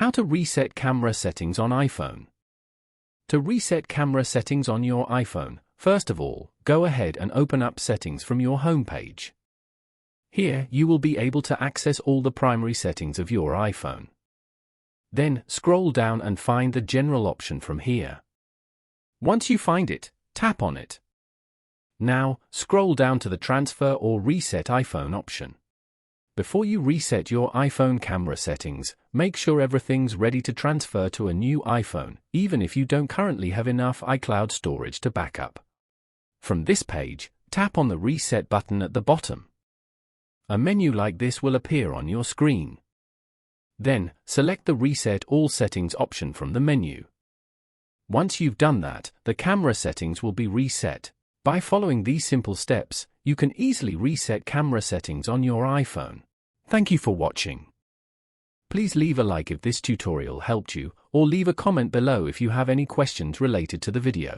How to reset camera settings on iPhone. To reset camera settings on your iPhone, first of all, go ahead and open up Settings from your home page. Here, you will be able to access all the primary settings of your iPhone. Then, scroll down and find the General option from here. Once you find it, tap on it. Now, scroll down to the Transfer or Reset iPhone option. Before you reset your iPhone camera settings, make sure everything's ready to transfer to a new iPhone, even if you don't currently have enough iCloud storage to backup. From this page, tap on the Reset button at the bottom. A menu like this will appear on your screen. Then, select the Reset All Settings option from the menu. Once you've done that, the camera settings will be reset. By following these simple steps, you can easily reset camera settings on your iPhone. Thank you for watching. Please leave a like if this tutorial helped you, or leave a comment below if you have any questions related to the video.